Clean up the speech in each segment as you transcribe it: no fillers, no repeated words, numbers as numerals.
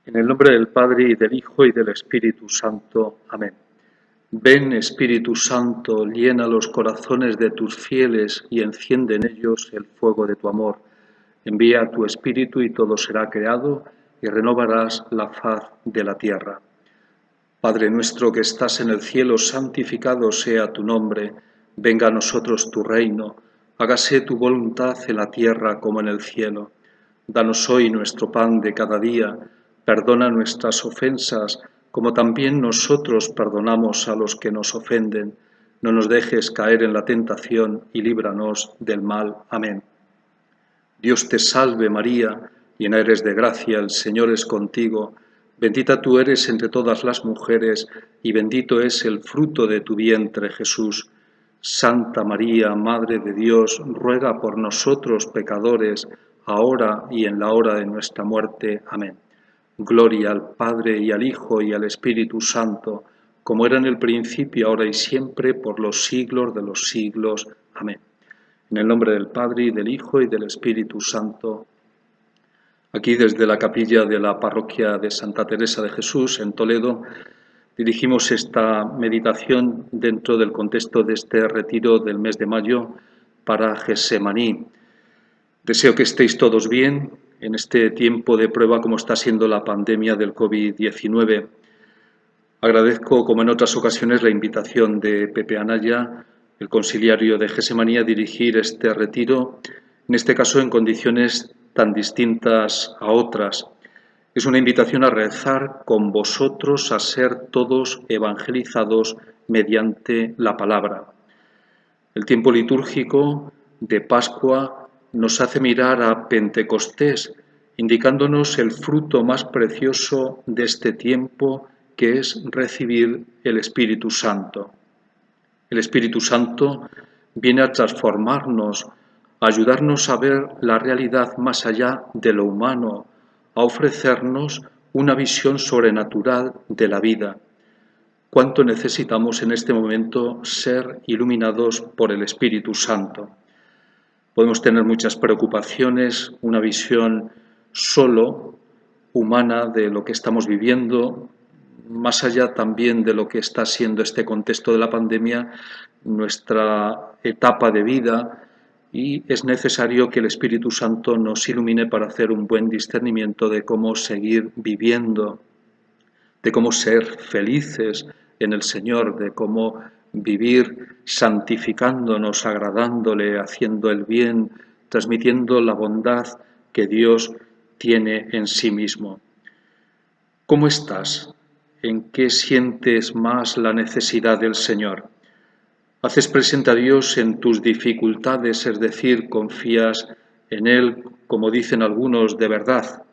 En el nombre del Padre, y del Hijo, y del Espíritu Santo. Amén. Ven, Espíritu Santo, llena los corazones de tus fieles y enciende en ellos el fuego de tu amor. Envía tu Espíritu y todo será creado, y renovarás la faz de la tierra. Padre nuestro que estás en el cielo, santificado sea tu nombre. Venga a nosotros tu reino. Hágase tu voluntad en la tierra como en el cielo. Danos hoy nuestro pan de cada día. Perdona nuestras ofensas, como también nosotros perdonamos a los que nos ofenden. No nos dejes caer en la tentación y líbranos del mal. Amén. Dios te salve María, llena eres de gracia, el Señor es contigo. Bendita tú eres entre todas las mujeres, y bendito es el fruto de tu vientre, Jesús. Santa María, Madre de Dios, ruega por nosotros pecadores, ahora y en la hora de nuestra muerte. Amén. Gloria al Padre, y al Hijo, y al Espíritu Santo, como era en el principio, ahora y siempre, por los siglos de los siglos. Amén. En el nombre del Padre, y del Hijo, y del Espíritu Santo. Aquí desde la capilla de la parroquia de Santa Teresa de Jesús, en Toledo, dirigimos esta meditación dentro del contexto de este retiro del mes de mayo para Getsemaní. Deseo que estéis todos bien en este tiempo de prueba como está siendo la pandemia del COVID-19. Agradezco, como en otras ocasiones, la invitación de Pepe Anaya, el conciliario de Getsemaní, a dirigir este retiro, en este caso en condiciones tan distintas a otras. Es una invitación a rezar con vosotros, a ser todos evangelizados mediante la palabra. El tiempo litúrgico de Pascua nos hace mirar a Pentecostés, indicándonos el fruto más precioso de este tiempo, que es recibir el Espíritu Santo. El Espíritu Santo viene a transformarnos, a ayudarnos a ver la realidad más allá de lo humano, a ofrecernos una visión sobrenatural de la vida. ¿Cuánto necesitamos en este momento ser iluminados por el Espíritu Santo? Podemos tener muchas preocupaciones, una visión solo humana de lo que estamos viviendo, más allá también de lo que está siendo este contexto de la pandemia, nuestra etapa de vida, y es necesario que el Espíritu Santo nos ilumine para hacer un buen discernimiento de cómo seguir viviendo, de cómo ser felices en el Señor, de cómo vivir santificándonos, agradándole, haciendo el bien, transmitiendo la bondad que Dios tiene en sí mismo. ¿Cómo estás? ¿En qué sientes más la necesidad del Señor? ¿Haces presente a Dios en tus dificultades, es decir, confías en Él, como dicen algunos, de verdad?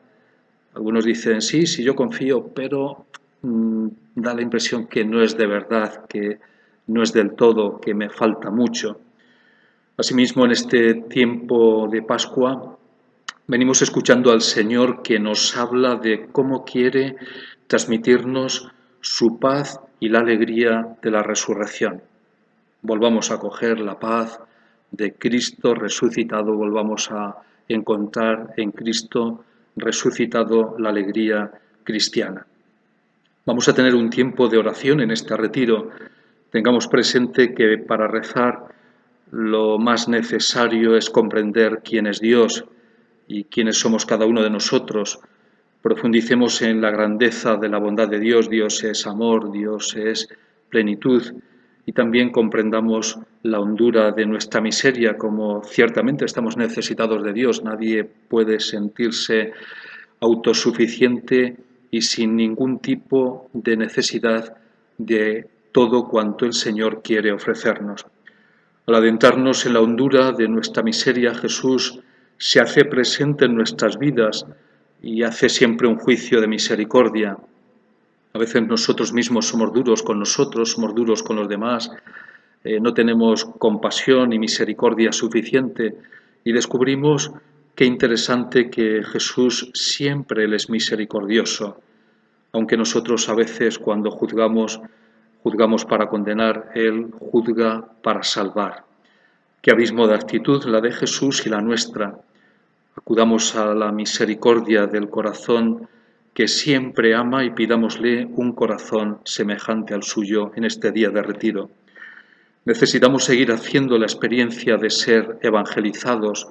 Algunos dicen, sí, yo confío, pero da la impresión que no es de verdad, que no es del todo, que me falta mucho. Asimismo, en este tiempo de Pascua, venimos escuchando al Señor que nos habla de cómo quiere transmitirnos su paz y la alegría de la resurrección. Volvamos a coger la paz de Cristo resucitado, volvamos a encontrar en Cristo resucitado la alegría cristiana. Vamos a tener un tiempo de oración en este retiro. Tengamos presente que para rezar lo más necesario es comprender quién es Dios y quiénes somos cada uno de nosotros. Profundicemos en la grandeza de la bondad de Dios. Dios es amor, Dios es plenitud, y también comprendamos la hondura de nuestra miseria, como ciertamente estamos necesitados de Dios. Nadie puede sentirse autosuficiente y sin ningún tipo de necesidad de todo cuanto el Señor quiere ofrecernos. Al adentrarnos en la hondura de nuestra miseria, Jesús se hace presente en nuestras vidas y hace siempre un juicio de misericordia. A veces nosotros mismos somos duros con nosotros, somos duros con los demás, no tenemos compasión y misericordia suficiente, y descubrimos qué interesante que Jesús siempre Él es misericordioso, aunque nosotros a veces cuando juzgamos para condenar, Él juzga para salvar. Qué abismo de actitud la de Jesús y la nuestra. Acudamos a la misericordia del corazón que siempre ama, y pidámosle un corazón semejante al suyo en este día de retiro. Necesitamos seguir haciendo la experiencia de ser evangelizados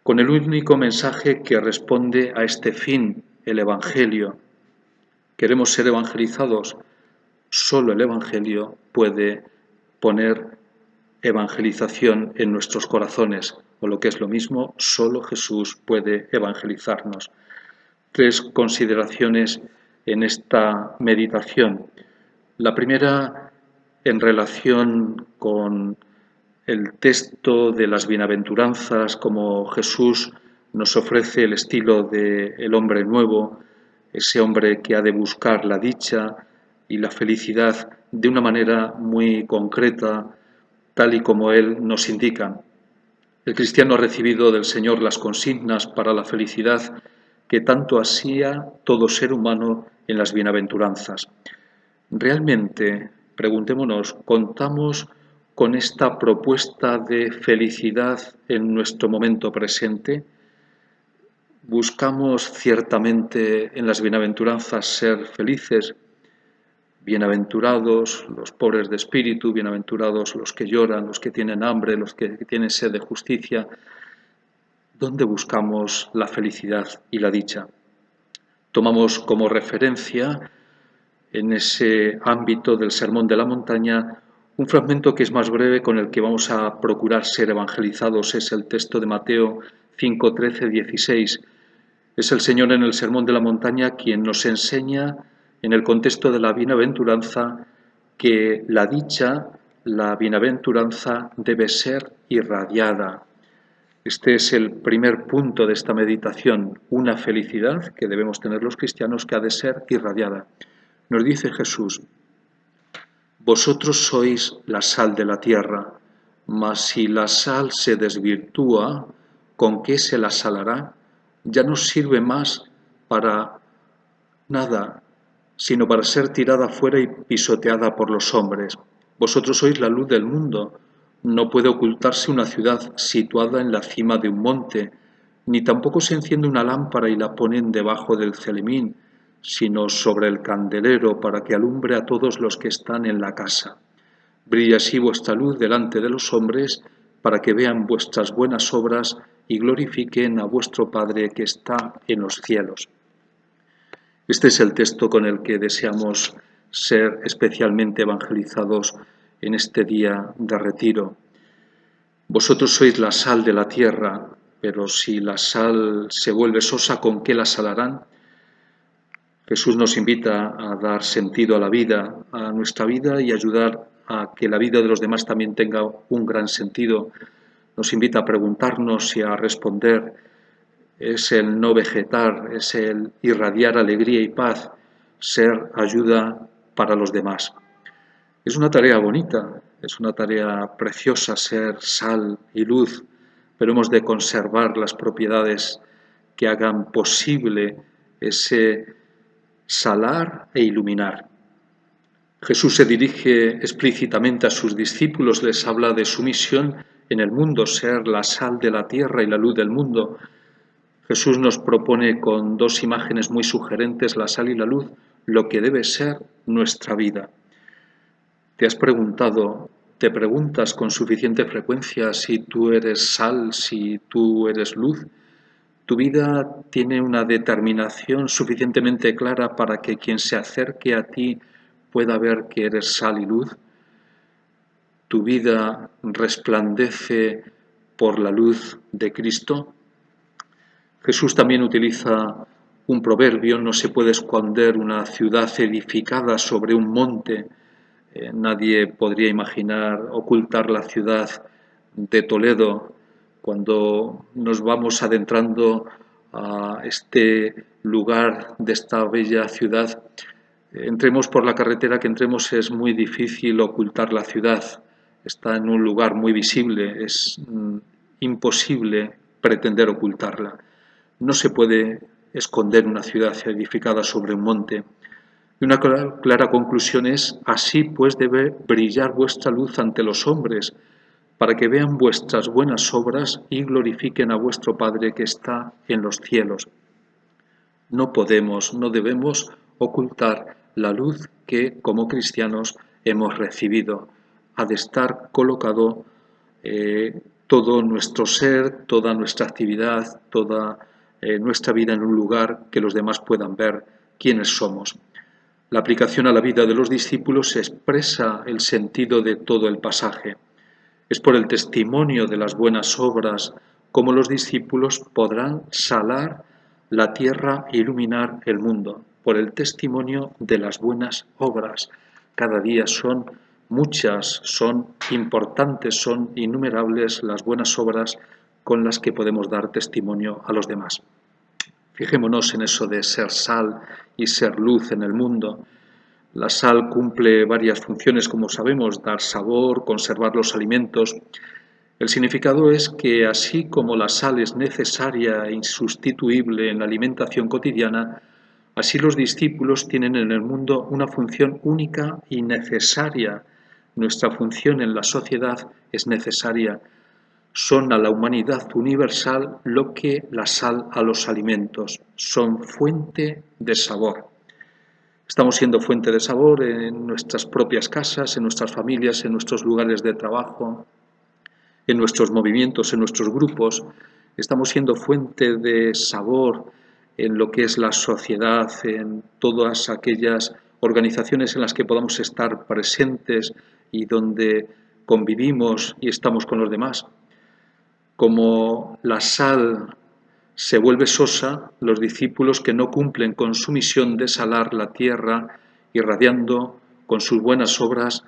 con el único mensaje que responde a este fin, el Evangelio. ¿Queremos ser evangelizados? Solo el Evangelio puede poner evangelización en nuestros corazones, o lo que es lo mismo, solo Jesús puede evangelizarnos. 3 consideraciones en esta meditación. La primera, en relación con el texto de las bienaventuranzas, como Jesús nos ofrece el estilo del hombre nuevo, ese hombre que ha de buscar la dicha y la felicidad de una manera muy concreta, tal y como Él nos indica. El cristiano ha recibido del Señor las consignas para la felicidad que tanto ansía todo ser humano en las bienaventuranzas. ¿Realmente, preguntémonos, contamos con esta propuesta de felicidad en nuestro momento presente? ¿Buscamos ciertamente en las bienaventuranzas ser felices? Bienaventurados los pobres de espíritu, bienaventurados los que lloran, los que tienen hambre, los que tienen sed de justicia. ¿Dónde buscamos la felicidad y la dicha? Tomamos como referencia en ese ámbito del Sermón de la Montaña un fragmento que es más breve, con el que vamos a procurar ser evangelizados. Es el texto de Mateo 5, 13, 16. Es el Señor en el Sermón de la Montaña quien nos enseña, en el contexto de la bienaventuranza, que la dicha, la bienaventuranza, debe ser irradiada. Este es el primer punto de esta meditación, una felicidad que debemos tener los cristianos que ha de ser irradiada. Nos dice Jesús: vosotros sois la sal de la tierra, mas si la sal se desvirtúa, ¿con qué se la salará? Ya no sirve más para nada, sino para ser tirada fuera y pisoteada por los hombres. Vosotros sois la luz del mundo. No puede ocultarse una ciudad situada en la cima de un monte, ni tampoco se enciende una lámpara y la ponen debajo del celemín, sino sobre el candelero, para que alumbre a todos los que están en la casa. Brilla así vuestra luz delante de los hombres, para que vean vuestras buenas obras y glorifiquen a vuestro Padre que está en los cielos. Este es el texto con el que deseamos ser especialmente evangelizados en este día de retiro. Vosotros sois la sal de la tierra, pero si la sal se vuelve sosa, ¿con qué la salarán? Jesús nos invita a dar sentido a la vida, a nuestra vida, y ayudar a que la vida de los demás también tenga un gran sentido. Nos invita a preguntarnos y a responder. Es el no vegetar, es el irradiar alegría y paz, ser ayuda para los demás. Es una tarea bonita, es una tarea preciosa ser sal y luz, pero hemos de conservar las propiedades que hagan posible ese salar e iluminar. Jesús se dirige explícitamente a sus discípulos, les habla de su misión en el mundo, ser la sal de la tierra y la luz del mundo. Jesús nos propone con dos imágenes muy sugerentes, la sal y la luz, lo que debe ser nuestra vida. ¿Te has preguntado, te preguntas con suficiente frecuencia si tú eres sal, si tú eres luz? ¿Tu vida tiene una determinación suficientemente clara para que quien se acerque a ti pueda ver que eres sal y luz? ¿Tu vida resplandece por la luz de Cristo? Jesús también utiliza un proverbio: no se puede esconder una ciudad edificada sobre un monte. Nadie podría imaginar ocultar la ciudad de Toledo. Cuando nos vamos adentrando a este lugar de esta bella ciudad, entremos por la carretera que entremos, es muy difícil ocultar la ciudad. Está en un lugar muy visible, es imposible pretender ocultarla. No se puede esconder una ciudad edificada sobre un monte. Y una clara conclusión es: así pues debe brillar vuestra luz ante los hombres, para que vean vuestras buenas obras y glorifiquen a vuestro Padre que está en los cielos. No podemos, no debemos ocultar la luz que como cristianos hemos recibido. Ha de estar colocado todo nuestro ser, toda nuestra actividad, toda nuestra vida en un lugar que los demás puedan ver quiénes somos. La aplicación a la vida de los discípulos expresa el sentido de todo el pasaje. Es por el testimonio de las buenas obras como los discípulos podrán salar la tierra e iluminar el mundo, por el testimonio de las buenas obras. Cada día son muchas, son importantes, son innumerables las buenas obras con las que podemos dar testimonio a los demás. Fijémonos en eso de ser sal y ser luz en el mundo. La sal cumple varias funciones, como sabemos, dar sabor, conservar los alimentos. El significado es que así como la sal es necesaria e insustituible en la alimentación cotidiana, así los discípulos tienen en el mundo una función única y necesaria. Nuestra función en la sociedad es necesaria. Son a la humanidad universal lo que la sal a los alimentos. Son fuente de sabor. Estamos siendo fuente de sabor en nuestras propias casas, en nuestras familias, en nuestros lugares de trabajo, en nuestros movimientos, en nuestros grupos. Estamos siendo fuente de sabor en lo que es la sociedad, en todas aquellas organizaciones en las que podamos estar presentes y donde convivimos y estamos con los demás. Como la sal se vuelve sosa, los discípulos que no cumplen con su misión de salar la tierra, irradiando con sus buenas obras,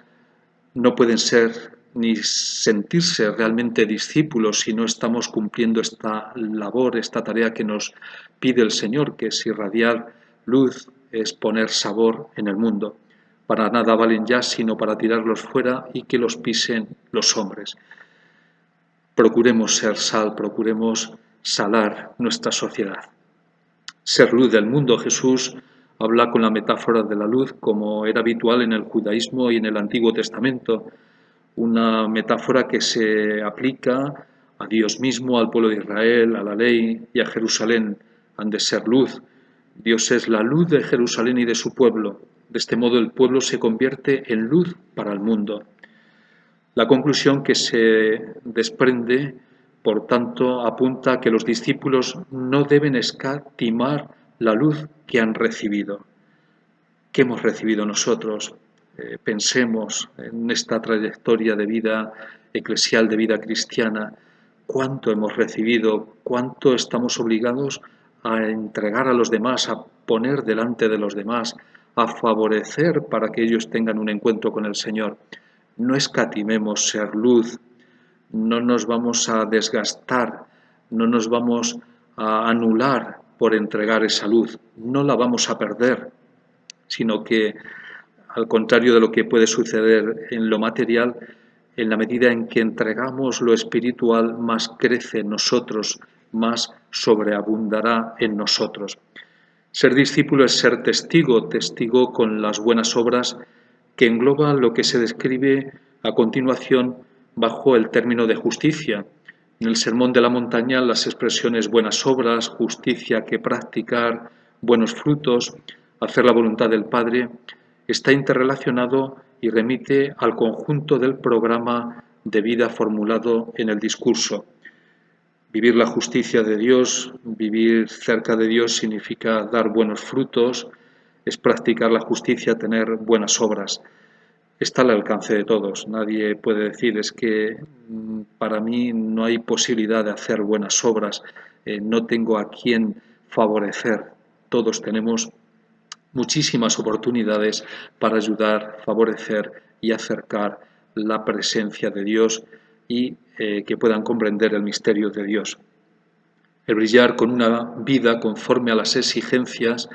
no pueden ser ni sentirse realmente discípulos si no estamos cumpliendo esta labor, esta tarea que nos pide el Señor, que es irradiar luz, es poner sabor en el mundo. Para nada valen ya sino para tirarlos fuera y que los pisen los hombres. Procuremos ser sal, procuremos salar nuestra sociedad. Ser luz del mundo. Jesús habla con la metáfora de la luz como era habitual en el judaísmo y en el Antiguo Testamento, una metáfora que se aplica a Dios mismo, al pueblo de Israel, a la ley y a Jerusalén. Han de ser luz. Dios es la luz de Jerusalén y de su pueblo. De este modo el pueblo se convierte en luz para el mundo. La conclusión que se desprende, por tanto, apunta a que los discípulos no deben escatimar la luz que han recibido. ¿Qué hemos recibido nosotros? Pensemos en esta trayectoria de vida eclesial, de vida cristiana, cuánto hemos recibido, cuánto estamos obligados a entregar a los demás, a poner delante de los demás, a favorecer para que ellos tengan un encuentro con el Señor. No escatimemos ser luz, no nos vamos a desgastar, no nos vamos a anular por entregar esa luz, no la vamos a perder, sino que, al contrario de lo que puede suceder en lo material, en la medida en que entregamos lo espiritual, más crece en nosotros, más sobreabundará en nosotros. Ser discípulo es ser testigo, testigo con las buenas obras, que engloba lo que se describe a continuación bajo el término de justicia. En el Sermón de la Montaña, las expresiones buenas obras, justicia que practicar, buenos frutos, hacer la voluntad del Padre, está interrelacionado y remite al conjunto del programa de vida formulado en el discurso. Vivir la justicia de Dios, vivir cerca de Dios significa dar buenos frutos, es practicar la justicia, tener buenas obras. Está al alcance de todos. Nadie puede decir es que para mí no hay posibilidad de hacer buenas obras, no tengo a quién favorecer. Todos tenemos muchísimas oportunidades para ayudar, favorecer y acercar la presencia de Dios y que puedan comprender el misterio de Dios. El brillar con una vida conforme a las exigencias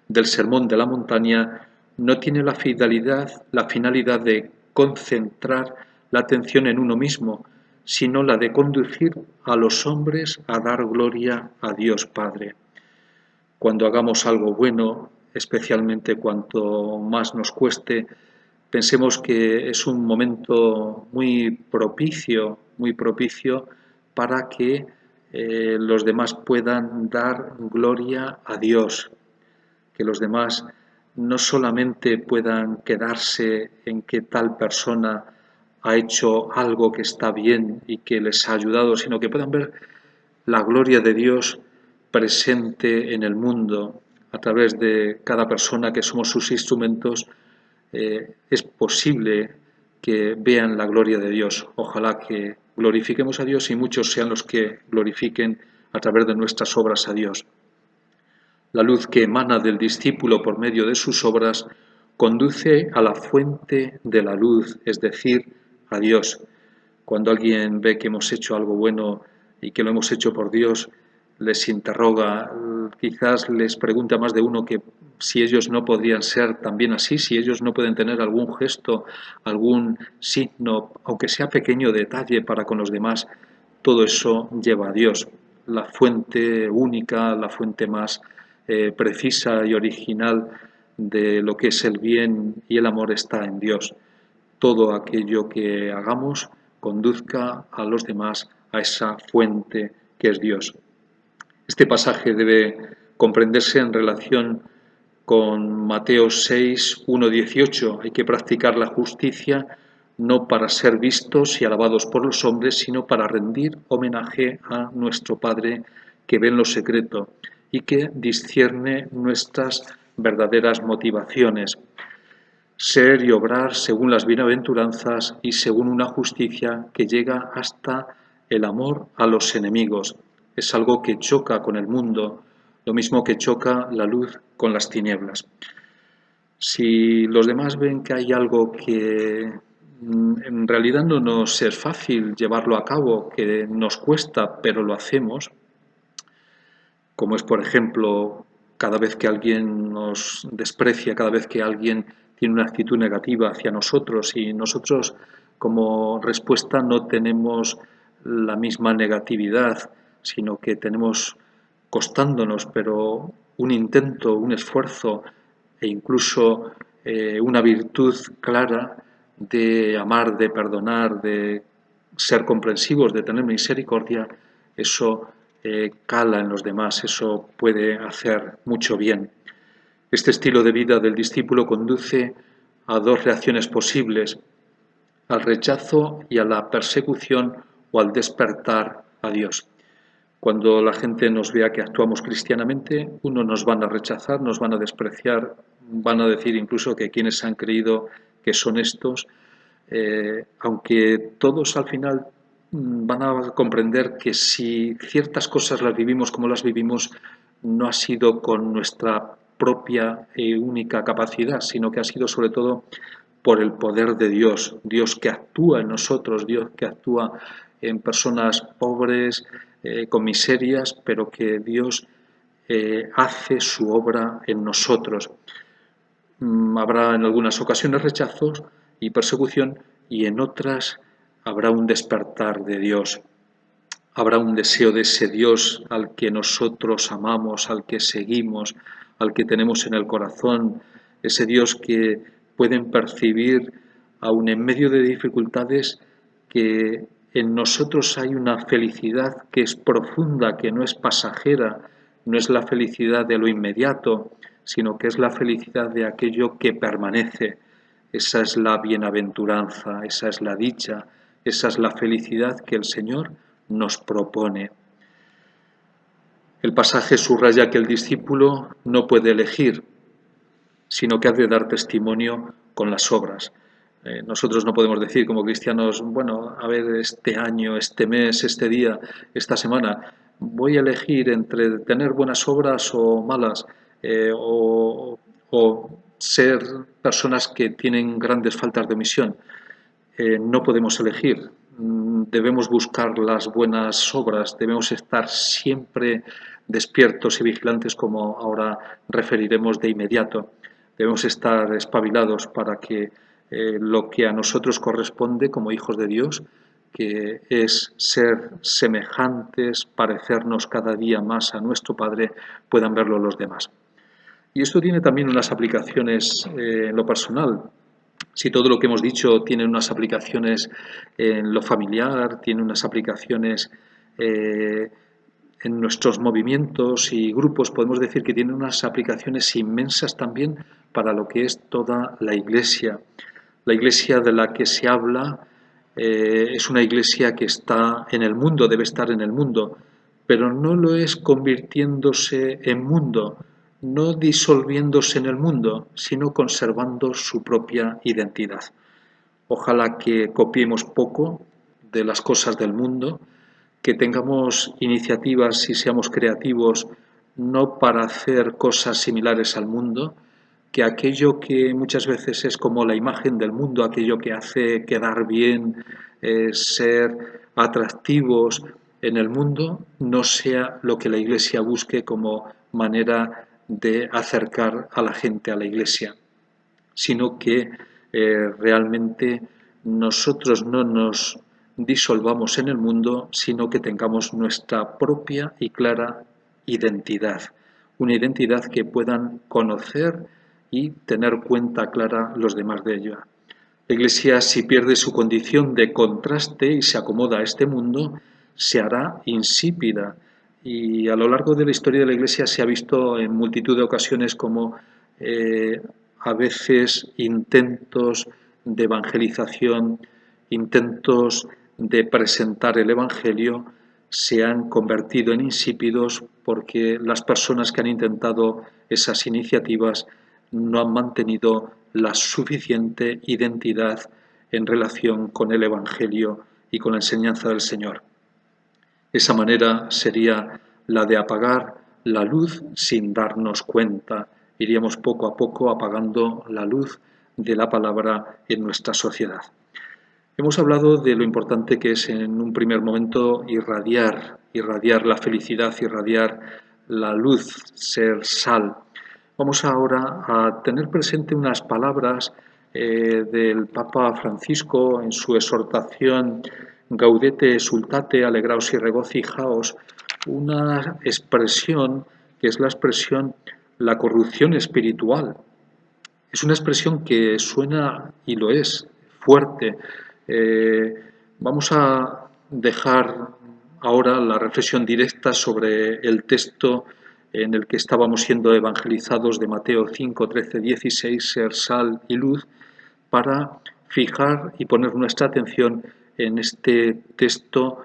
del Sermón de la Montaña no tiene la finalidad de concentrar la atención en uno mismo, sino la de conducir a los hombres a dar gloria a Dios Padre. Cuando hagamos algo bueno, especialmente cuanto más nos cueste, pensemos que es un momento muy propicio para que los demás puedan dar gloria a Dios. que los demás no solamente puedan quedarse en que tal persona ha hecho algo que está bien y que les ha ayudado, sino que puedan ver la gloria de Dios presente en el mundo a través de cada persona que somos sus instrumentos. Es posible que vean la gloria de Dios. Ojalá que glorifiquemos a Dios y muchos sean los que glorifiquen a través de nuestras obras a Dios. La luz que emana del discípulo por medio de sus obras conduce a la fuente de la luz, es decir, a Dios. Cuando alguien ve que hemos hecho algo bueno y que lo hemos hecho por Dios, les interroga, quizás les pregunta más de uno que si ellos no podrían ser también así, si ellos no pueden tener algún gesto, algún signo, aunque sea pequeño detalle para con los demás. Todo eso lleva a Dios. La fuente única, la fuente más precisa y original de lo que es el bien y el amor está en Dios. Todo aquello que hagamos conduzca a los demás a esa fuente que es Dios. Este pasaje debe comprenderse en relación con Mateo 6, 1, 18. Hay que practicar la justicia no para ser vistos y alabados por los hombres, sino para rendir homenaje a nuestro Padre que ve en lo secreto y que discierne nuestras verdaderas motivaciones. Ser y obrar según las bienaventuranzas y según una justicia que llega hasta el amor a los enemigos. Es algo que choca con el mundo, lo mismo que choca la luz con las tinieblas. Si los demás ven que hay algo que en realidad no nos es fácil llevarlo a cabo, que nos cuesta, pero lo hacemos, como es, por ejemplo, cada vez que alguien nos desprecia, cada vez que alguien tiene una actitud negativa hacia nosotros y nosotros como respuesta no tenemos la misma negatividad, sino que tenemos costándonos, pero un intento, un esfuerzo e incluso una virtud clara de amar, de perdonar, de ser comprensivos, de tener misericordia, eso cala en los demás, eso puede hacer mucho bien. Este estilo de vida del discípulo conduce a dos reacciones posibles, al rechazo y a la persecución o al despertar a Dios. Cuando la gente nos vea que actuamos cristianamente, nos van a rechazar, nos van a despreciar, van a decir incluso que quienes han creído que son estos, aunque todos al final van a comprender que si ciertas cosas las vivimos como las vivimos, no ha sido con nuestra propia y única capacidad, sino que ha sido sobre todo por el poder de Dios, Dios que actúa en nosotros, Dios que actúa en personas pobres, con miserias, pero que Dios hace su obra en nosotros. Habrá en algunas ocasiones rechazos y persecución y en otras habrá un despertar de Dios. Habrá un deseo de ese Dios al que nosotros amamos, al que seguimos, al que tenemos en el corazón, ese Dios que pueden percibir aun en medio de dificultades que en nosotros hay una felicidad que es profunda, que no es pasajera, no es la felicidad de lo inmediato, sino que es la felicidad de aquello que permanece. Esa es la bienaventuranza, esa es la dicha, esa es la felicidad que el Señor nos propone. El pasaje subraya que el discípulo no puede elegir, sino que ha de dar testimonio con las obras. Nosotros no podemos decir como cristianos, bueno, a ver, este año, este mes, este día, esta semana, voy a elegir entre tener buenas obras o malas, o ser personas que tienen grandes faltas de misión. No podemos elegir. Debemos buscar las buenas obras, debemos estar siempre despiertos y vigilantes, como ahora referiremos de inmediato. Debemos estar espabilados para que lo que a nosotros corresponde como hijos de Dios, que es ser semejantes, parecernos cada día más a nuestro Padre, puedan verlo los demás. Y esto tiene también unas aplicaciones en lo personal. Si todo lo que hemos dicho tiene unas aplicaciones en lo familiar, tiene unas aplicaciones en nuestros movimientos y grupos podemos decir que tiene unas aplicaciones inmensas también para lo que es toda la Iglesia. La Iglesia de la que se habla es una Iglesia que está en el mundo, debe estar en el mundo, pero no lo es convirtiéndose en mundo, no disolviéndose en el mundo, sino conservando su propia identidad. Ojalá que copiemos poco de las cosas del mundo, que tengamos iniciativas y seamos creativos no para hacer cosas similares al mundo, que aquello que muchas veces es como la imagen del mundo, aquello que hace quedar bien, ser atractivos en el mundo, no sea lo que la Iglesia busque como manera de acercar a la gente a la Iglesia, sino que realmente nosotros no nos disolvamos en el mundo, sino que tengamos nuestra propia y clara identidad, una identidad que puedan conocer y tener cuenta clara los demás de ella. La Iglesia, si pierde su condición de contraste y se acomoda a este mundo, se hará insípida. Y a lo largo de la historia de la Iglesia se ha visto en multitud de ocasiones como a veces intentos de evangelización, intentos de presentar el Evangelio, se han convertido en insípidos porque las personas que han intentado esas iniciativas no han mantenido la suficiente identidad en relación con el Evangelio y con la enseñanza del Señor. Esa manera sería la de apagar la luz sin darnos cuenta. Iríamos poco a poco apagando la luz de la palabra en nuestra sociedad. Hemos hablado de lo importante que es en un primer momento irradiar la felicidad, irradiar la luz, ser sal. Vamos ahora a tener presente unas palabras del Papa Francisco en su exhortación Gaudete exultate, alegraos y regocijaos, una expresión que es la expresión la corrupción espiritual. Es una expresión que suena, y lo es, fuerte. Vamos a dejar ahora la reflexión directa sobre el texto en el que estábamos siendo evangelizados de Mateo 5, 13, 16, ser sal y luz, para fijar y poner nuestra atención en este texto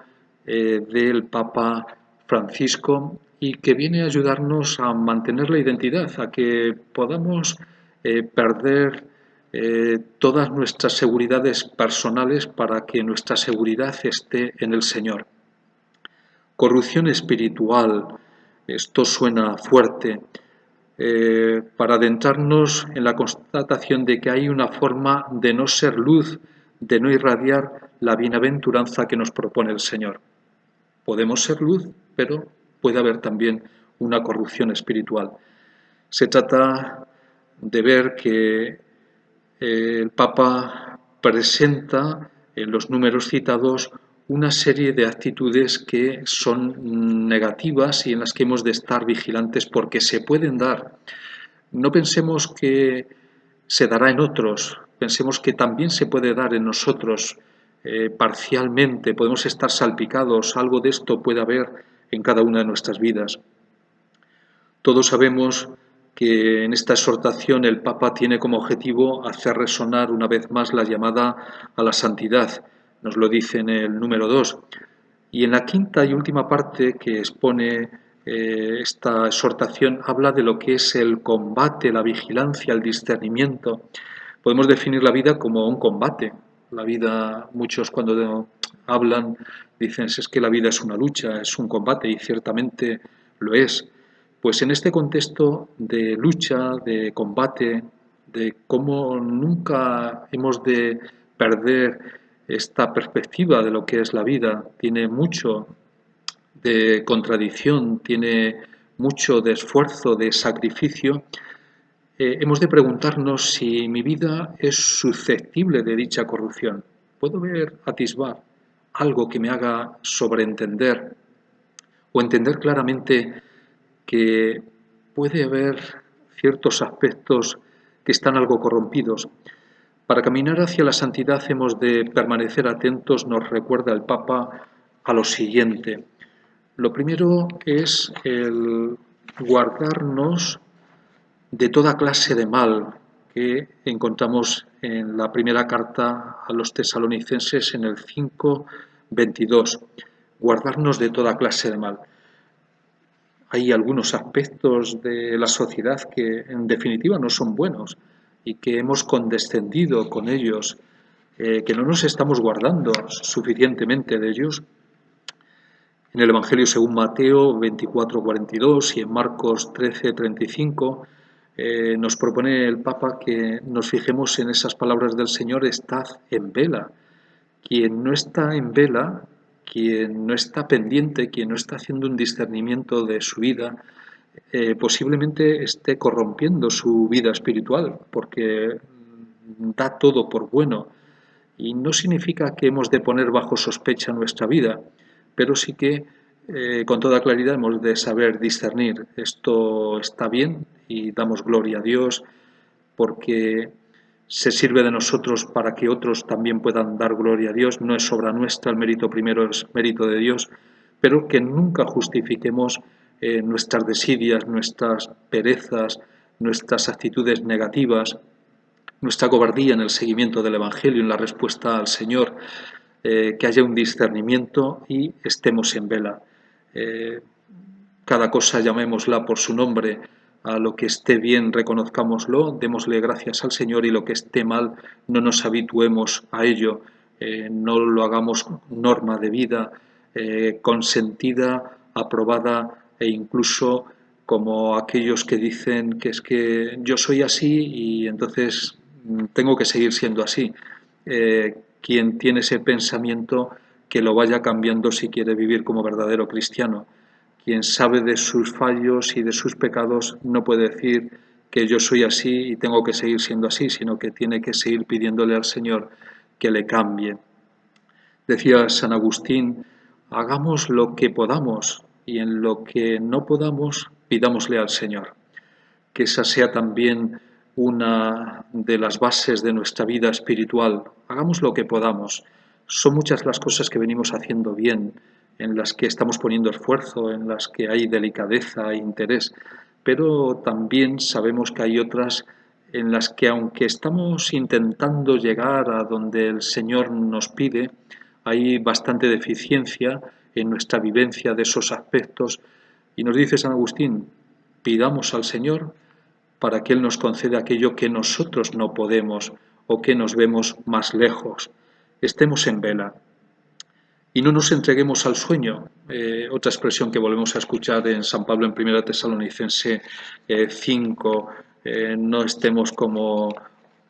del Papa Francisco y que viene a ayudarnos a mantener la identidad, a que podamos perder todas nuestras seguridades personales para que nuestra seguridad esté en el Señor. Corrupción espiritual, esto suena fuerte, para adentrarnos en la constatación de que hay una forma de no ser luz, de no irradiar la bienaventuranza que nos propone el Señor. Podemos ser luz, pero puede haber también una corrupción espiritual. Se trata de ver que el Papa presenta en los números citados una serie de actitudes que son negativas y en las que hemos de estar vigilantes porque se pueden dar. No pensemos que se dará en otros, pensemos que también se puede dar en nosotros parcialmente, podemos estar salpicados, algo de esto puede haber en cada una de nuestras vidas. Todos sabemos que en esta exhortación el Papa tiene como objetivo hacer resonar una vez más la llamada a la santidad, nos lo dice en el número 2. Y en la quinta y última parte que expone esta exhortación habla de lo que es el combate, la vigilancia, el discernimiento. Podemos definir la vida como un combate. La vida, muchos cuando hablan dicen es que la vida es una lucha, es un combate y ciertamente lo es. Pues en este contexto de lucha, de combate, de cómo nunca hemos de perder esta perspectiva de lo que es la vida, tiene mucho de contradicción, tiene mucho de esfuerzo, de sacrificio, hemos de preguntarnos si mi vida es susceptible de dicha corrupción. ¿Puedo ver, atisbar algo que me haga sobreentender o entender claramente que puede haber ciertos aspectos que están algo corrompidos? Para caminar hacia la santidad hemos de permanecer atentos, nos recuerda el Papa, a lo siguiente. Lo primero es el guardarnos de toda clase de mal que encontramos en la primera carta a los tesalonicenses en el 5:22. Guardarnos de toda clase de mal. Hay algunos aspectos de la sociedad que en definitiva no son buenos y que hemos condescendido con ellos, que no nos estamos guardando suficientemente de ellos. En el Evangelio según Mateo 24:42 y en Marcos 13:35 nos propone el Papa que nos fijemos en esas palabras del Señor: estad en vela. Quien no está en vela, quien no está pendiente, quien no está haciendo un discernimiento de su vida, posiblemente esté corrompiendo su vida espiritual, porque da todo por bueno. Y no significa que hemos de poner bajo sospecha nuestra vida, pero sí que con toda claridad hemos de saber discernir: esto está bien y damos gloria a Dios porque se sirve de nosotros para que otros también puedan dar gloria a Dios. No es obra nuestra, el mérito primero es mérito de Dios, pero que nunca justifiquemos nuestras desidias, nuestras perezas, nuestras actitudes negativas, nuestra cobardía en el seguimiento del Evangelio, en la respuesta al Señor, que haya un discernimiento y estemos en vela. Cada cosa llamémosla por su nombre, a lo que esté bien reconozcámoslo, démosle gracias al Señor, y lo que esté mal no nos habituemos a ello, no lo hagamos norma de vida, consentida, aprobada e incluso como aquellos que dicen que es que yo soy así y entonces tengo que seguir siendo así. Quien tiene ese pensamiento, que lo vaya cambiando si quiere vivir como verdadero cristiano. Quien sabe de sus fallos y de sus pecados no puede decir que yo soy así y tengo que seguir siendo así, sino que tiene que seguir pidiéndole al Señor que le cambie. Decía San Agustín: hagamos lo que podamos y en lo que no podamos pidámosle al Señor. Que esa sea también una de las bases de nuestra vida espiritual. Hagamos lo que podamos. Son muchas las cosas que venimos haciendo bien, en las que estamos poniendo esfuerzo, en las que hay delicadeza e interés, pero también sabemos que hay otras en las que, aunque estamos intentando llegar a donde el Señor nos pide, hay bastante deficiencia en nuestra vivencia de esos aspectos. Y nos dice San Agustín: pidamos al Señor para que Él nos conceda aquello que nosotros no podemos o que nos vemos más lejos. Estemos en vela y no nos entreguemos al sueño. Otra expresión que volvemos a escuchar en San Pablo en 1 Tesalonicense 5, no estemos como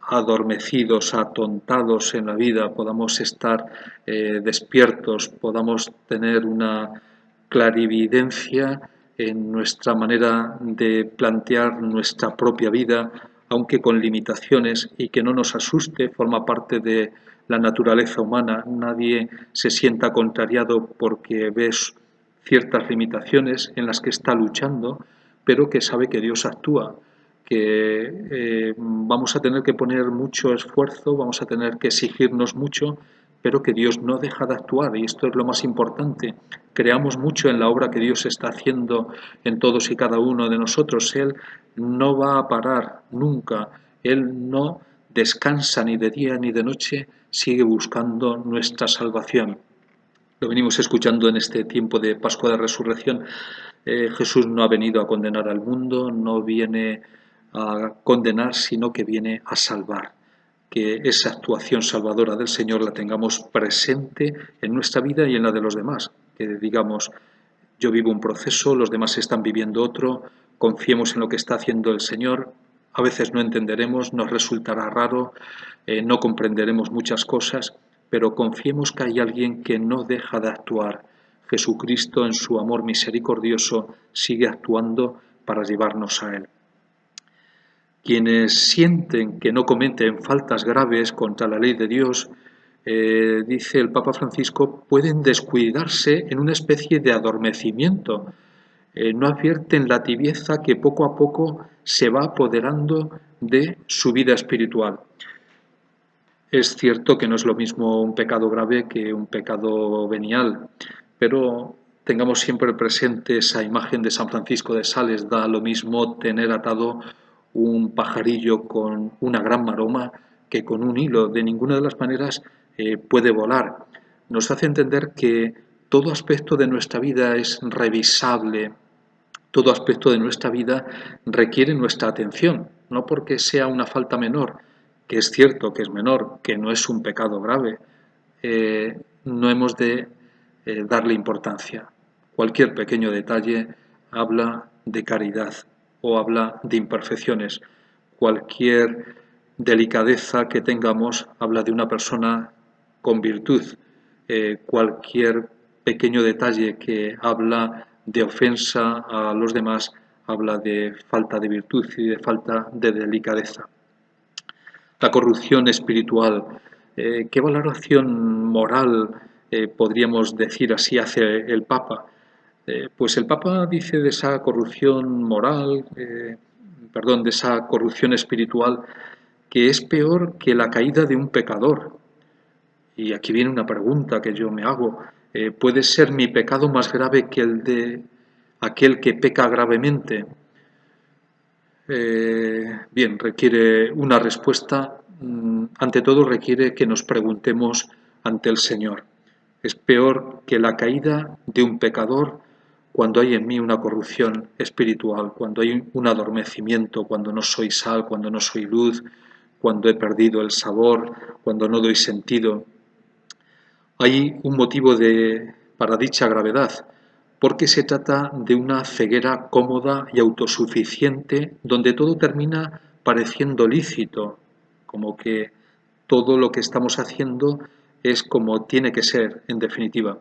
adormecidos, atontados en la vida, podamos estar despiertos, podamos tener una clarividencia en nuestra manera de plantear nuestra propia vida, aunque con limitaciones, y que no nos asuste, forma parte de la naturaleza humana. Nadie se sienta contrariado porque ves ciertas limitaciones en las que está luchando, pero que sabe que Dios actúa, que vamos a tener que poner mucho esfuerzo, vamos a tener que exigirnos mucho, pero que Dios no deja de actuar, y esto es lo más importante. Creamos mucho en la obra que Dios está haciendo en todos y cada uno de nosotros. Él no va a parar nunca, Él no descansa ni de día ni de noche, sigue buscando nuestra salvación. Lo venimos escuchando en este tiempo de Pascua de Resurrección. Jesús no ha venido a condenar al mundo, no viene a condenar, sino que viene a salvar. Que esa actuación salvadora del Señor la tengamos presente en nuestra vida y en la de los demás. Que digamos: yo vivo un proceso, los demás están viviendo otro, confiemos en lo que está haciendo el Señor. A veces no entenderemos, nos resultará raro, no comprenderemos muchas cosas, pero confiemos que hay alguien que no deja de actuar. Jesucristo, en su amor misericordioso, sigue actuando para llevarnos a Él. Quienes sienten que no cometen faltas graves contra la ley de Dios, dice el Papa Francisco, pueden descuidarse en una especie de adormecimiento. No advierten la tibieza que poco a poco se va apoderando de su vida espiritual. Es cierto que no es lo mismo un pecado grave que un pecado venial, pero tengamos siempre presente esa imagen de San Francisco de Sales. Da lo mismo tener atado un pajarillo con una gran maroma que con un hilo. De ninguna de las maneras puede volar. Nos hace entender que todo aspecto de nuestra vida es revisable, todo aspecto de nuestra vida requiere nuestra atención, no porque sea una falta menor, que es cierto que es menor, que no es un pecado grave, no hemos de darle importancia. Cualquier pequeño detalle habla de caridad o habla de imperfecciones. Cualquier delicadeza que tengamos habla de una persona con virtud. Cualquier pequeño detalle que habla de ofensa a los demás habla de falta de virtud y de falta de delicadeza. La corrupción espiritual. ¿Qué valoración moral podríamos decir así hace el Papa? Pues el Papa dice de esa corrupción moral, de esa corrupción espiritual, que es peor que la caída de un pecador. Y aquí viene una pregunta que yo me hago. ¿Puede ser mi pecado más grave que el de aquel que peca gravemente? Bien, requiere una respuesta. Ante todo requiere que nos preguntemos ante el Señor. Es peor que la caída de un pecador cuando hay en mí una corrupción espiritual, cuando hay un adormecimiento, cuando no soy sal, cuando no soy luz, cuando he perdido el sabor, cuando no doy sentido. Hay un motivo para dicha gravedad, porque se trata de una ceguera cómoda y autosuficiente, donde todo termina pareciendo lícito, como que todo lo que estamos haciendo es como tiene que ser, en definitiva.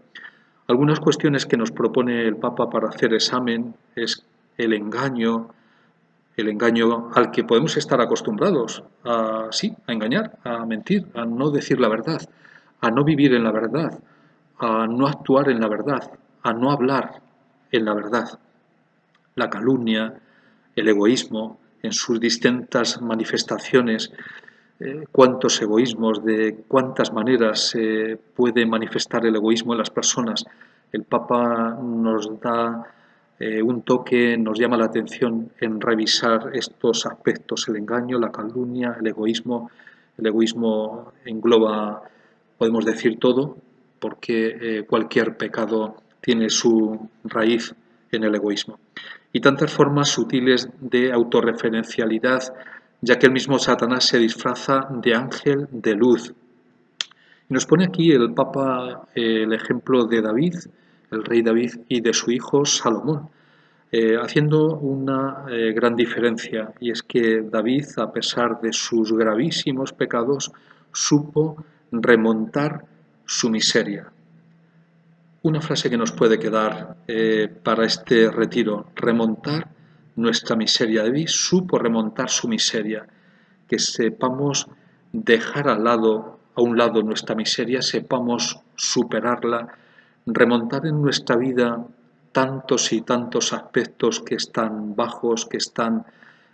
Algunas cuestiones que nos propone el Papa para hacer examen es el engaño al que podemos estar acostumbrados a engañar, a mentir, a no decir la verdad, a no vivir en la verdad, a no actuar en la verdad, a no hablar en la verdad. La calumnia, el egoísmo, en sus distintas manifestaciones, cuántos egoísmos, de cuántas maneras se puede manifestar el egoísmo en las personas. El Papa nos da un toque, nos llama la atención en revisar estos aspectos, el engaño, la calumnia, el egoísmo. El egoísmo engloba, podemos decir, todo, porque cualquier pecado tiene su raíz en el egoísmo. Y tantas formas sutiles de autorreferencialidad, ya que el mismo Satanás se disfraza de ángel de luz. Y nos pone aquí el Papa el ejemplo de David, el rey David, y de su hijo Salomón, haciendo una gran diferencia, y es que David, a pesar de sus gravísimos pecados, supo remontar su miseria. Una frase que nos puede quedar para este retiro: remontar nuestra miseria. David supo remontar su miseria. Que sepamos dejar a un lado nuestra miseria, sepamos superarla, remontar en nuestra vida tantos y tantos aspectos que están bajos, que están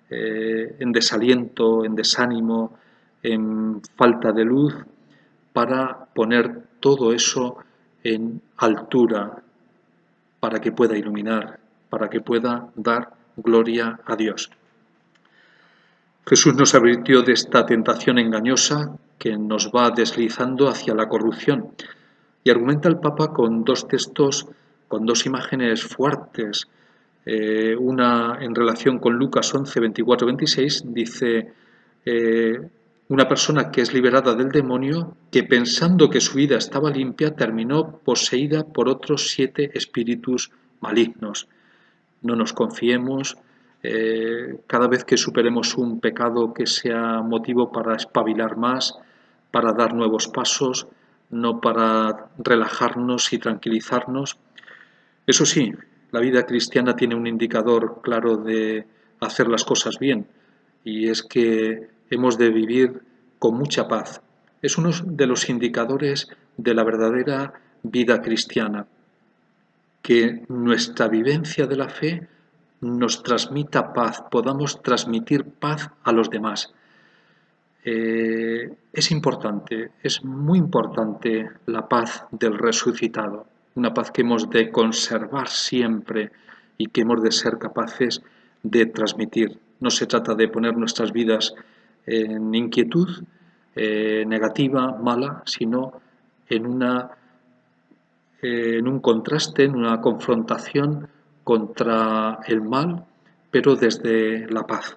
en desaliento, en desánimo, en falta de luz, para poner todo eso en altura, para que pueda iluminar, para que pueda dar gloria a Dios. Jesús nos advirtió de esta tentación engañosa que nos va deslizando hacia la corrupción, y argumenta el Papa con dos textos, con dos imágenes fuertes. Una en relación con Lucas 11, 24, 26, dice una persona que es liberada del demonio, que pensando que su vida estaba limpia, terminó poseída por otros 7 espíritus malignos. No nos confiemos. Cada vez que superemos un pecado, que sea motivo para espabilar más, para dar nuevos pasos, no para relajarnos y tranquilizarnos. Eso sí, la vida cristiana tiene un indicador claro de hacer las cosas bien, y es que hemos de vivir con mucha paz. Es uno de los indicadores de la verdadera vida cristiana, que nuestra vivencia de la fe nos transmita paz, podamos transmitir paz a los demás. Es importante, es muy importante la paz del resucitado. una paz que hemos de conservar siempre y que hemos de ser capaces de transmitir. No se trata de poner nuestras vidas en inquietud negativa, mala, sino en en un contraste, en una confrontación contra el mal, pero desde la paz.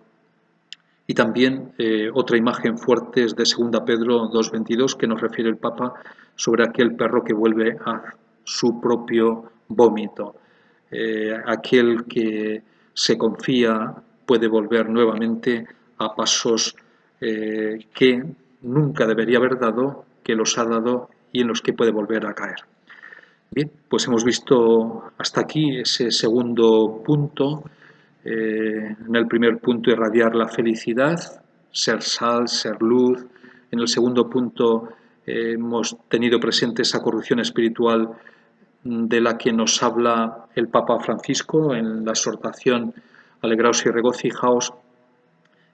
Y también otra imagen fuerte es de 2 Pedro 2:22 que nos refiere el Papa sobre aquel perro que vuelve a su propio vómito. Aquel que se confía puede volver nuevamente a pasos que nunca debería haber dado, que los ha dado y en los que puede volver a caer. Bien, pues hemos visto hasta aquí ese segundo punto. En el primer punto, irradiar la felicidad, ser sal, ser luz. En el segundo punto, hemos tenido presente esa corrupción espiritual de la que nos habla el Papa Francisco en la exhortación Alegraos y regocijaos.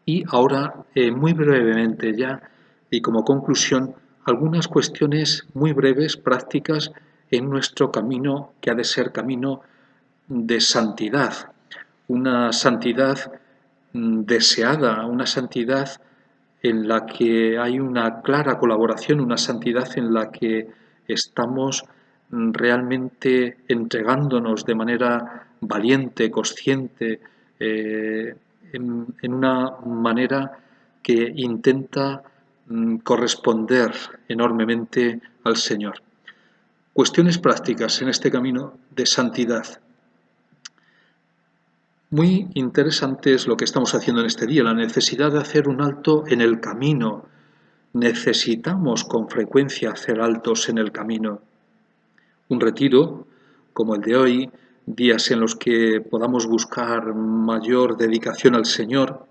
Y ahora, muy brevemente ya, y como conclusión, algunas cuestiones muy breves, prácticas, en nuestro camino, que ha de ser camino de santidad. Una santidad deseada, una santidad en la que hay una clara colaboración, una santidad en la que estamos realmente entregándonos de manera valiente, consciente, en una manera que intenta corresponder enormemente al Señor. Cuestiones prácticas en este camino de santidad. Muy interesante es lo que estamos haciendo en este día, la necesidad de hacer un alto en el camino. Necesitamos con frecuencia hacer altos en el camino. Un retiro, como el de hoy, días en los que podamos buscar mayor dedicación al Señor,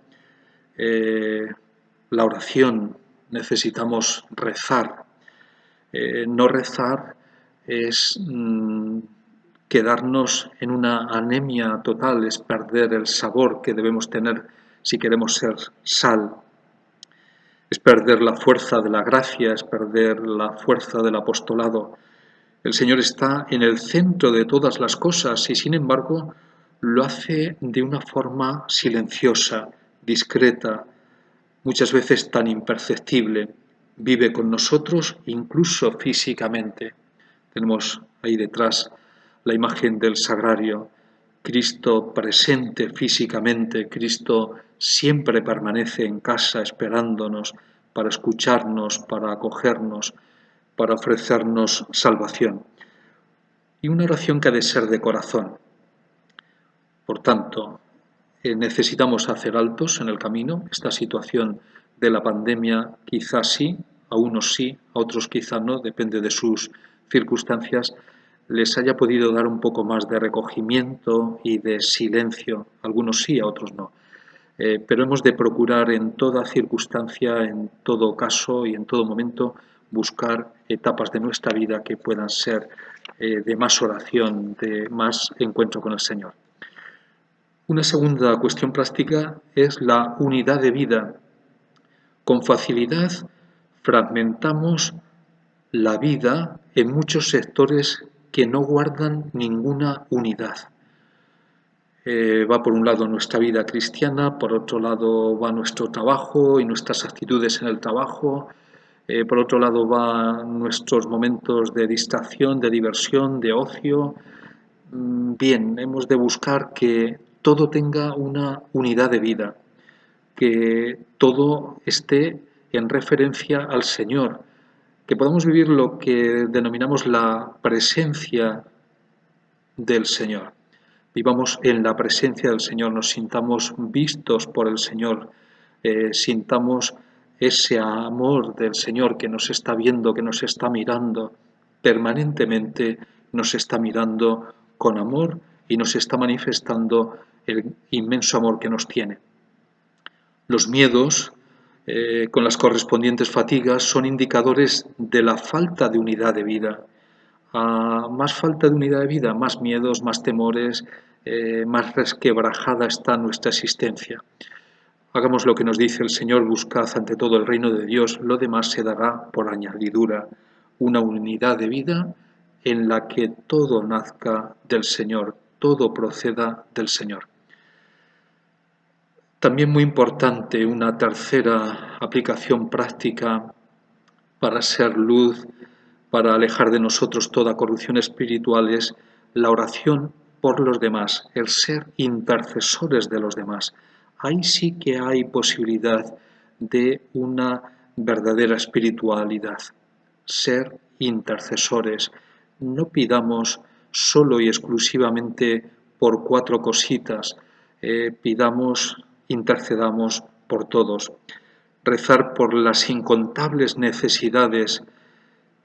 la oración, necesitamos rezar. No rezar es quedarnos en una anemia total, es perder el sabor que debemos tener si queremos ser sal. Es perder la fuerza de la gracia, es perder la fuerza del apostolado. El Señor está en el centro de todas las cosas y sin embargo lo hace de una forma silenciosa, discreta, muchas veces tan imperceptible. Vive con nosotros incluso físicamente. Tenemos ahí detrás la imagen del sagrario. Cristo presente físicamente, Cristo siempre permanece en casa esperándonos para escucharnos, para acogernos, para ofrecernos salvación. Y una oración que ha de ser de corazón. Por tanto, necesitamos hacer altos en el camino. Esta situación de la pandemia quizás sí, a unos sí, a otros quizás no, depende de sus circunstancias, les haya podido dar un poco más de recogimiento y de silencio. A algunos sí, a otros no. Pero hemos de procurar en toda circunstancia, en todo caso y en todo momento, buscar etapas de nuestra vida que puedan ser de más oración, de más encuentro con el Señor. Una segunda cuestión práctica es la unidad de vida. Con facilidad fragmentamos la vida en muchos sectores que no guardan ninguna unidad. Va por un lado nuestra vida cristiana, por otro lado va nuestro trabajo y nuestras actitudes en el trabajo, por otro lado va nuestros momentos de distracción, de diversión, de ocio. Bien, hemos de buscar que todo tenga una unidad de vida, que todo esté en referencia al Señor, que podamos vivir lo que denominamos la presencia del Señor. Vivamos en la presencia del Señor, nos sintamos vistos por el Señor, sintamos ese amor del Señor que nos está viendo, que nos está mirando, permanentemente nos está mirando con amor y nos está manifestando el inmenso amor que nos tiene. Los miedos, con las correspondientes fatigas, son indicadores de la falta de unidad de vida. A más falta de unidad de vida, más miedos, más temores, más resquebrajada está nuestra existencia. Hagamos lo que nos dice el Señor, buscad ante todo el reino de Dios, lo demás se dará por añadidura. Una unidad de vida en la que todo nazca del Señor, todo proceda del Señor. También muy importante, una tercera aplicación práctica para ser luz, para alejar de nosotros toda corrupción espiritual, es la oración por los demás, el ser intercesores de los demás. Ahí sí que hay posibilidad de una verdadera espiritualidad, ser intercesores. No pidamos solo y exclusivamente por 4 cositas, intercedamos por todos. Rezar por las incontables necesidades,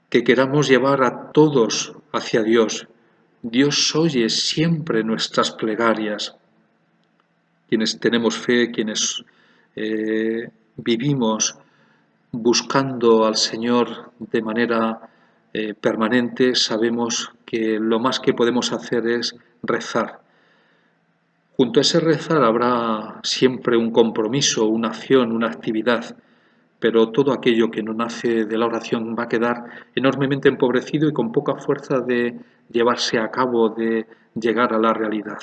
que queramos llevar a todos hacia Dios. Dios oye siempre nuestras plegarias. Quienes tenemos fe, quienes vivimos buscando al Señor de manera permanente, sabemos que lo más que podemos hacer es rezar. Junto a ese rezar habrá siempre un compromiso, una acción, una actividad, pero todo aquello que no nace de la oración va a quedar enormemente empobrecido y con poca fuerza de llevarse a cabo, de llegar a la realidad.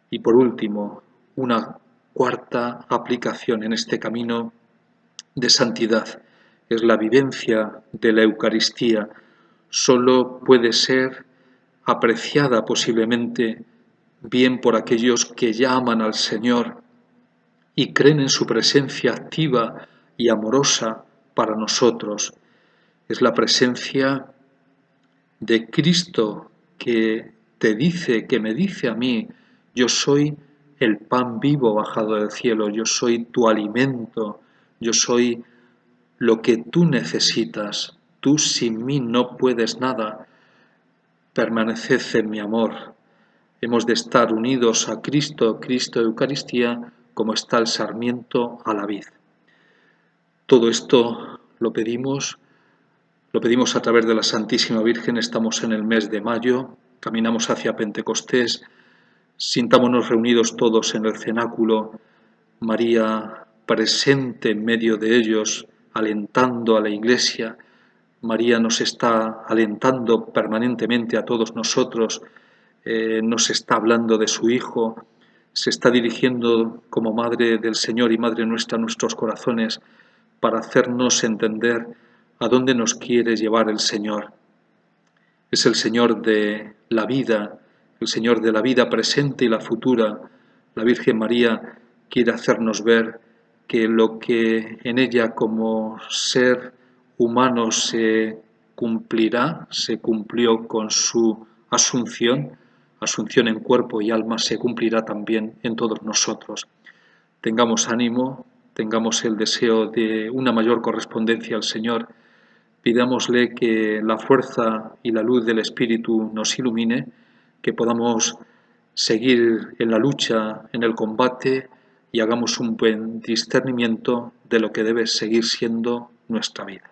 Y por último, una cuarta aplicación en este camino de santidad es la vivencia de la Eucaristía. Solo puede ser apreciada posiblemente bien por aquellos que ya aman al Señor y creen en su presencia activa y amorosa para nosotros. Es la presencia de Cristo que te dice, que me dice a mí: yo soy el pan vivo bajado del cielo, yo soy tu alimento, yo soy lo que tú necesitas, tú sin mí no puedes nada, permaneced en mi amor. Hemos de estar unidos a Cristo, Cristo Eucaristía, como está el sarmiento a la vid. Todo esto lo pedimos a través de la Santísima Virgen. Estamos en el mes de mayo, caminamos hacia Pentecostés, sintámonos reunidos todos en el cenáculo, María presente en medio de ellos, alentando a la Iglesia. María nos está alentando permanentemente a todos nosotros, nos está hablando de su Hijo, se está dirigiendo como Madre del Señor y Madre nuestra a nuestros corazones para hacernos entender a dónde nos quiere llevar el Señor. Es el Señor de la vida, el Señor de la vida presente y la futura. La Virgen María quiere hacernos ver que lo que en ella como ser humano se cumplirá, se cumplió con su asunción en cuerpo y alma, se cumplirá también en todos nosotros. Tengamos ánimo, tengamos el deseo de una mayor correspondencia al Señor, pidámosle que la fuerza y la luz del Espíritu nos ilumine, que podamos seguir en la lucha, en el combate y hagamos un buen discernimiento de lo que debe seguir siendo nuestra vida.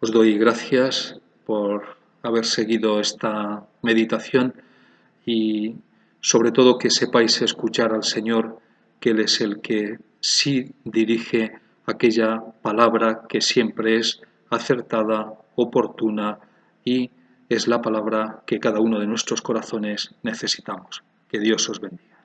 Os doy gracias por haber seguido esta meditación y sobre todo que sepáis escuchar al Señor, que Él es el que sí dirige aquella palabra que siempre es acertada, oportuna y es la palabra que cada uno de nuestros corazones necesitamos. Que Dios os bendiga.